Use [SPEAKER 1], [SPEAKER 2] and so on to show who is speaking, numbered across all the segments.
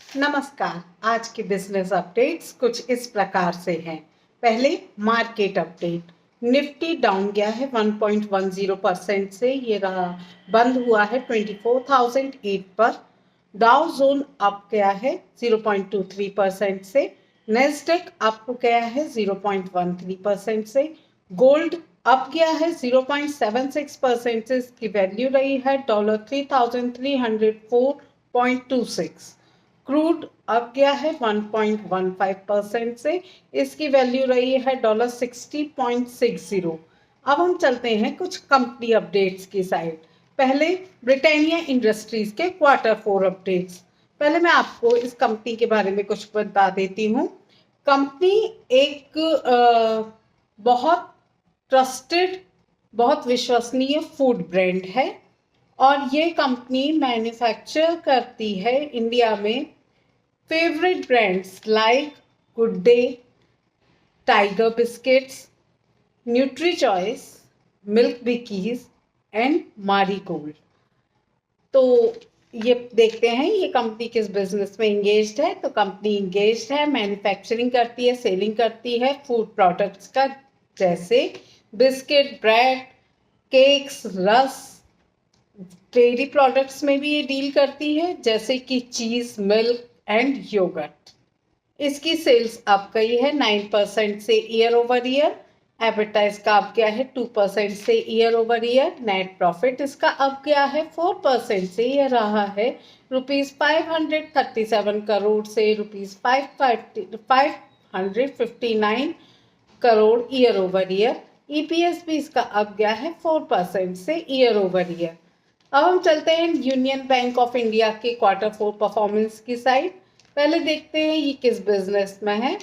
[SPEAKER 1] नमस्कार। आज के बिजनेस अपडेट्स कुछ इस प्रकार से हैं। पहले मार्केट अपडेट। निफ्टी डाउन गया है 1.10% से, ये रहा बंद हुआ है 24,008 पर। डाउ जोन अप गया है 0.23% से। नेस्डेक अप गया है 0.13% से। गोल्ड अप गया है 0.76% से, इसकी वैल्यू रही है $3304.26। क्रूड अब गया है 1.15% से, इसकी वैल्यू रही है $60.60। अब हम चलते हैं कुछ कंपनी अपडेट्स की साइड। पहले ब्रिटानिया इंडस्ट्रीज के Q4 अपडेट्स। पहले मैं आपको इस कंपनी के बारे में कुछ बता देती हूँ। कंपनी एक बहुत ट्रस्टेड, बहुत विश्वसनीय फूड ब्रांड है और ये कंपनी मैन्युफैक्चर करती है इंडिया में favourite brands like good day, tiger biscuits, nutri choice, milk बिकीज and marigold. तो ये देखते हैं ये कंपनी किस बिजनेस में इंगेज्ड है। तो कंपनी इंगेज्ड है, मैन्युफैक्चरिंग करती है, सेलिंग करती है फूड प्रोडक्ट्स का, जैसे बिस्किट, ब्रेड, केक्स, रस। डेयरी प्रोडक्ट्स में भी ये डील करती है, जैसे कि चीज, मिल्क एंड योगर्ट। इसकी सेल्स अप गई है 9% से ईयर ओवर ईयर। एबिटा इसका अप गया है 2% से year over year. Net profit इसका अप गया है 4% से, यह रहा है ₹537 करोड़ से ₹559 crore year over year. EPS भी इसका अप गया है 4% से ईयर ओवर ईयर। अब हम चलते हैं यूनियन बैंक ऑफ इंडिया के Q4 परफॉर्मेंस की साइड। पहले देखते हैं ये किस बिजनेस में है।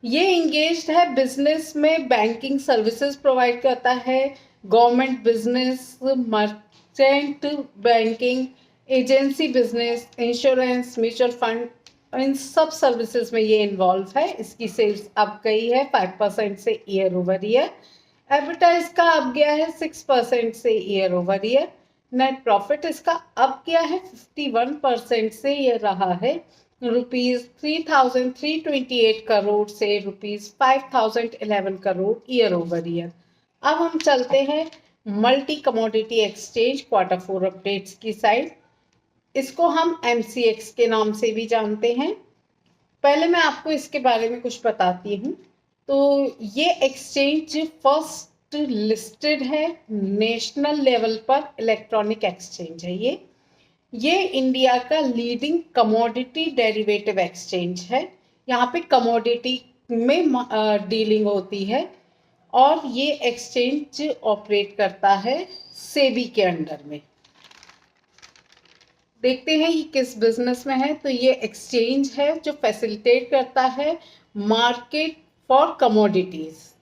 [SPEAKER 1] ये इंगेज्ड है बिजनेस में, बैंकिंग सर्विसेज प्रोवाइड करता है, government business, merchant banking, agency business, insurance, mutual fund, इन सब सर्विसेज में ये इन्वॉल्व है। इसकी सेल्स अप गई है 5% से ईयर ओवर ईयर। एबिटा इसका अप गया है 6% से year over year. Net profit इसका अप गया है 51% से, ये रहा है ₹3,328 करोड़ से ₹5,011 करोड़ ईयर ओवर ईयर। अब हम चलते हैं multi commodity exchange Q4 updates की साइड। इसको हम MCX के नाम से भी जानते हैं। पहले मैं आपको इसके बारे में कुछ बताती हूँ। तो ये एक्सचेंज फर्स्ट लिस्टेड है नेशनल लेवल पर इलेक्ट्रॉनिक एक्सचेंज है। ये इंडिया का लीडिंग कमोडिटी डेरिवेटिव एक्सचेंज है। यहाँ पे कमोडिटी में डीलिंग होती है और ये एक्सचेंज ऑपरेट करता है सेबी के अंडर में। देखते हैं ये किस बिजनेस में है। तो ये एक्सचेंज है जो फैसिलिटेट करता है मार्केट फॉर कमोडिटीज।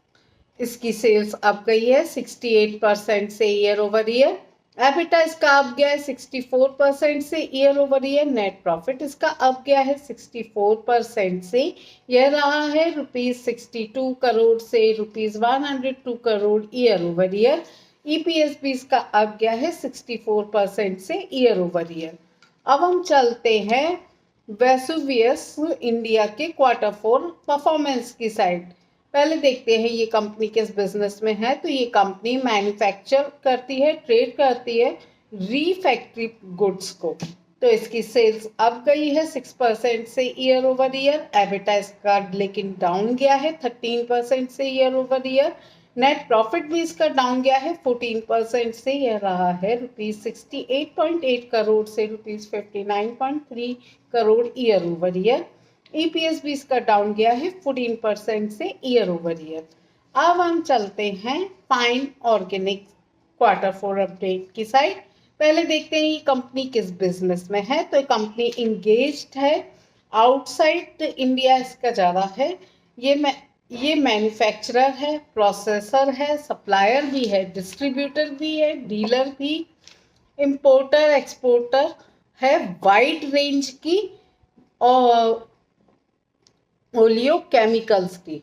[SPEAKER 1] इसकी सेल्स अप गई है 68% से ईयर ओवर ईयर। एबिटा इसका अप गया है 64% से year over year. Net profit इसका अप गया है 64% से, यह रहा है ₹62 करोड़ से ₹102 crore year over year. EPS भी इसका अप गया है 64% से ईयर ओवर ईयर। अब हम चलते हैं वेसुवियस इंडिया के Q4 परफॉर्मेंस की साइड। पहले देखते हैं ये कंपनी किस बिजनेस में है। तो ये कंपनी मैन्युफैक्चर करती है, ट्रेड करती है रीफैक्ट्री गुड्स को। तो इसकी सेल्स अप गई है 6% से ईयर ओवर ईयर। एबिटा इसका लेकिन डाउन गया है 13% से year over year. Net profit भी इसका डाउन गया है 14% से, यह रहा है ₹68.8 करोड़ से ₹59.3 crore year over year. EPS भी इसका डाउन गया है 14% से ईयर ओवर ईयर। अब हम चलते हैं फाइन ऑर्गेनिक Q4 अपडेट की साइड। पहले देखते हैं ये कंपनी किस बिजनेस में है। तो कंपनी इंगेज्ड है आउटसाइड इंडिया, इसका ज़्यादा है। ये मैन्युफैक्चरर है, प्रोसेसर है, सप्लायर भी है, डिस्ट्रीब्यूटर भी है, डीलर भी, इंपोर्टर एक्सपोर्टर है वाइड रेंज की और ओलियो केमिकल्स की।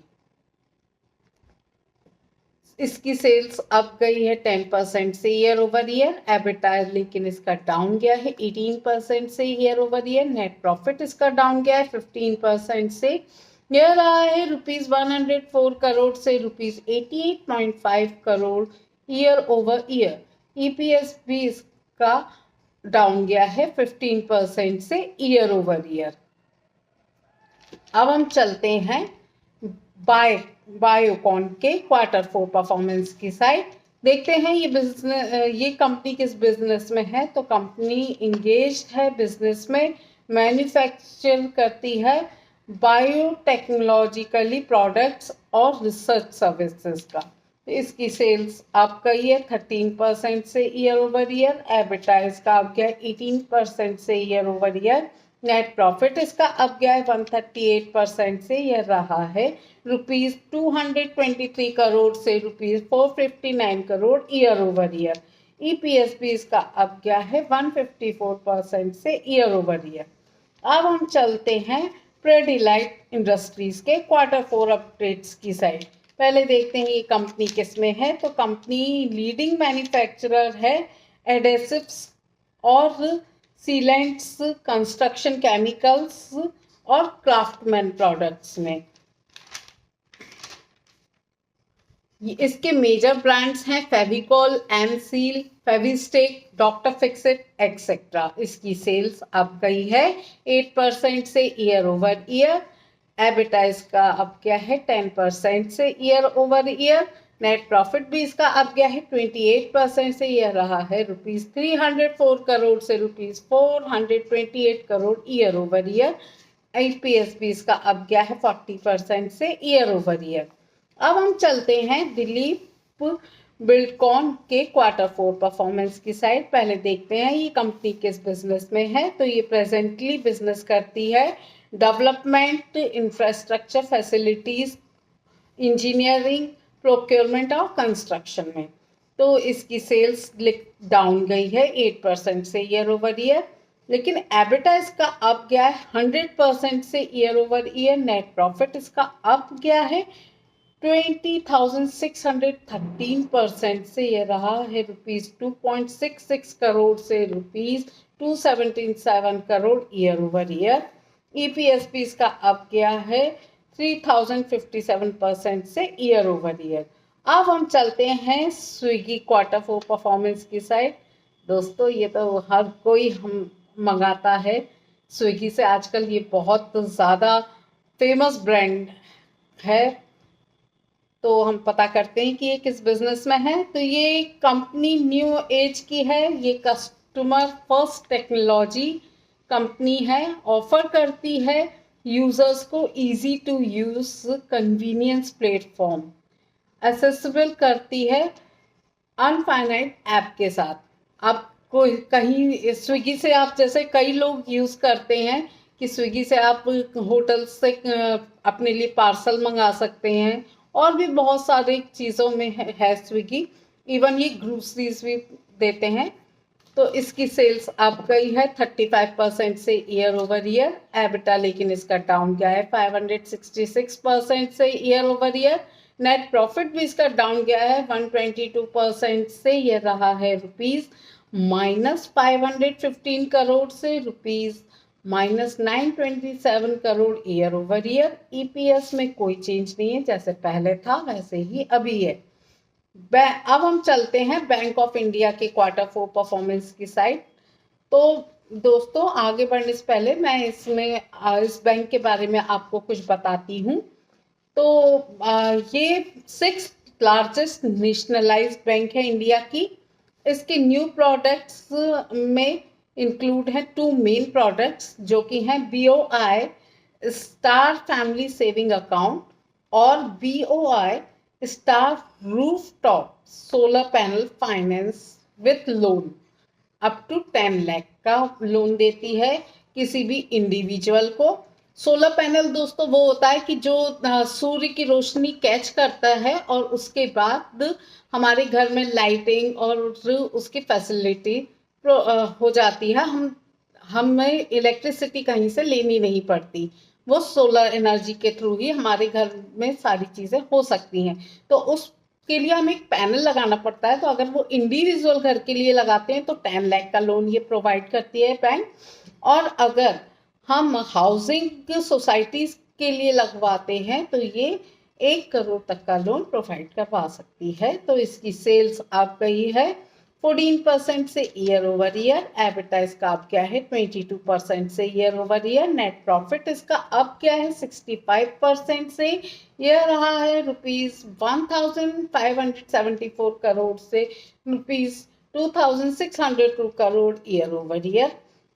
[SPEAKER 1] इसकी सेल्स अप गई है 10% से ईयर ओवर ईयर। एबिटा लेकिन इसका डाउन गया है 18% से year over year. Net profit इसका डाउन गया है 15% से। यह रहा है ₹104 करोड़ से ₹88.5 crore year over year. EPS भी इसका डाउन गया है 15% से ईयर ओवर ईयर। अब हम चलते हैं बायोकॉन के Q4 परफॉर्मेंस की साइड। देखते हैं ये कंपनी किस बिजनेस में है। तो कंपनी इंगेज्ड है बिजनेस में, मैन्युफैक्चर करती है बायोटेक्नोलॉजिकली प्रोडक्ट्स और रिसर्च सर्विसेज का। तो इसकी सेल्स अप गई है 13% से ईयर ओवर ईयर। एबिटा इसका अप गया 18% से year over year. Net profit इसका अप गया है 138% से। यह रहा है ₹223 करोड़ से ₹459 crore year over year. EPS भी इसका अप गया है 154% से ईयर ओवर ईयर। अब हम चलते हैं प्रेडिलाइट इंडस्ट्रीज के Q4 अपडेट्स की साइड। पहले देखते हैं ये कंपनी किस में है। तो कंपनी लीडिंग मैन्युफैक्चरर है एडेसिव्स और सीलेंट्स, कंस्ट्रक्शन केमिकल्स और क्राफ्टमैन प्रोडक्ट्स में। इसके मेजर ब्रांड्स हैं फेविकॉल, एमसील, फेविस्टिक, डॉक्टर फिक्सिट एक्सेट्रा। इसकी सेल्स अप गई है 8% से ईयर ओवर ईयर। एबिटा इसका अप गया है 10% से year over year. Net profit भी इसका अप गया है 28% से। यह रहा है ₹304 करोड़ से ₹428 crore year over year. EPS भी इसका अप गया है 40% से ईयर ओवर ईयर। अब हम चलते हैं दिलीप बिल्डकॉन के Q4 परफॉर्मेंस की साइड। पहले देखते हैं ये कंपनी किस बिजनेस में है। तो ये प्रेजेंटली बिजनेस करती है development, infrastructure, facilities, engineering, procurement और कंस्ट्रक्शन में। तो इसकी सेल्स डाउन गई है 8% से ईयर ओवर ईयर। लेकिन एबिटा इसका अप गया है 100% से year over year. Net profit इसका अप गया है 20,613% से। यह रहा है ₹2.66 करोड़ से ₹277 crore year over year. EPS भी इसका अप गया है 3,057% से ईयर ओवर ईयर। अब हम चलते हैं स्विगी Q4 परफॉर्मेंस की साइड। दोस्तों ये तो हर कोई हम मंगाता है स्विगी से। आजकल ये बहुत ज़्यादा फेमस ब्रांड है। तो हम पता करते हैं कि ये किस बिजनेस में है। तो ये कंपनी न्यू एज की है। ये कस्टमर फर्स्ट टेक्नोलॉजी कंपनी है। ऑफर करती है यूजर्स को easy to use convenience platform. Accessible करती है अनफाइनाइट ऐप के साथ। आप कोई कहीं स्विगी से आप जैसे कई लोग यूज़ करते हैं कि स्विगी से आप होटल से अपने लिए पार्सल मंगा सकते हैं और भी बहुत सारी चीज़ों में है स्विगी। इवन ये ग्रोसरीज भी देते हैं। तो इसकी सेल्स अप गई है 35% से ईयर ओवर ईयर। एबिटा लेकिन इसका डाउन गया है 566% से year over year. Net profit भी इसका डाउन गया है 122% से। यह रहा है ₹-515 करोड़ से ₹-927 crore year over year. EPS में कोई चेंज नहीं है, जैसे पहले था वैसे ही अभी है। अब हम चलते हैं बैंक ऑफ इंडिया के Q4 परफॉर्मेंस की साइड। तो दोस्तों आगे बढ़ने से पहले मैं इस बैंक के बारे में आपको कुछ बताती हूँ। तो ये 6th लार्जेस्ट नेशनलाइज्ड बैंक है इंडिया की। इसके न्यू प्रोडक्ट्स में इंक्लूड हैं 2 मेन प्रोडक्ट्स जो कि हैं BOI star family saving account और BOI star rooftop solar panel finance with loan up to 10 lakh का लोन देती है किसी भी इंडिविजुअल को। सोलर पैनल दोस्तों वो होता है कि जो सूर्य की रोशनी कैच करता है और उसके बाद हमारे घर में लाइटिंग और उसकी फैसिलिटी हो जाती है। हमें इलेक्ट्रिसिटी कहीं से लेनी नहीं पड़ती। वो सोलर एनर्जी के थ्रू ही हमारे घर में सारी चीज़ें हो सकती हैं। तो उस के लिए हमें एक पैनल लगाना पड़ता है, तो अगर वो इंडिविजुअल घर के लिए लगाते हैं तो 10 लाख का लोन ये प्रोवाइड करती है बैंक। और अगर हम हाउसिंग सोसाइटीज के लिए लगवाते हैं तो ये 1 करोड़ तक का लोन प्रोवाइड करवा सकती है। तो इसकी सेल्स आप गई है 14% से ईयर ओवर ईयर। एबिटा इसका अब क्या है 22% से year over year. Net profit इसका अब क्या है 65% से, यह रहा है ₹1574 करोड़ से ₹2602 crore year over year.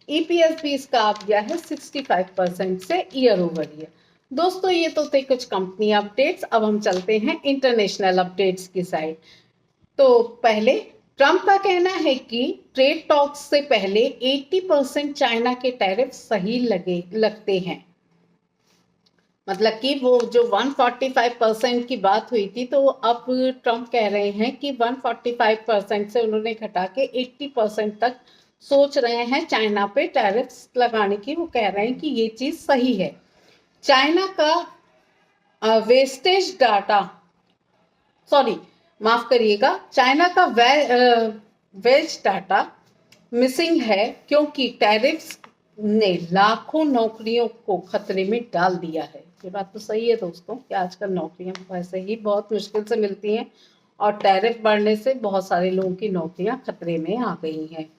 [SPEAKER 1] EPS भी इसका अब गया है 65% से ईयर ओवर ईयर। दोस्तों ये तो थे कुछ कंपनी अपडेट्स। अब हम चलते हैं इंटरनेशनल अपडेट्स की साइड। तो पहले ट्रंप का कहना है कि ट्रेड टॉक्स से पहले 80% चाइना के टैरिफ सही लगते हैं। मतलब कि वो जो 145% की बात हुई थी, तो अब ट्रंप कह रहे हैं कि 145% से उन्होंने घटा के 80% तक सोच रहे हैं चाइना पे टैरिफ्स लगाने की। वो कह रहे हैं कि ये चीज़ सही है। चाइना का वेस्टेज डाटा, सॉरी माफ करिएगा, चाइना का वेज डाटा मिसिंग है क्योंकि टैरिफ्स ने लाखों नौकरियों को खतरे में डाल दिया है। ये बात तो सही है दोस्तों कि आजकल नौकरियां वैसे ही बहुत मुश्किल से मिलती हैं और टैरिफ बढ़ने से बहुत सारे लोगों की नौकरियां खतरे में आ गई हैं।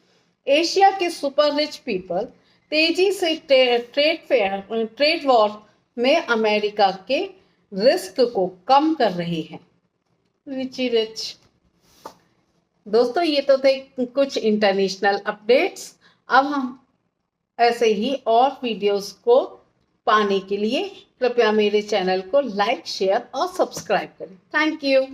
[SPEAKER 1] एशिया के सुपर रिच पीपल तेजी से ट्रेड वॉर में अमेरिका के रिस्क को कम कर रहे हैं। Richie rich. दोस्तों ये तो थे कुछ इंटरनेशनल अपडेट्स। अब हम ऐसे ही और वीडियोस को पाने के लिए कृपया मेरे चैनल को लाइक, शेयर और सब्सक्राइब करें। Thank you.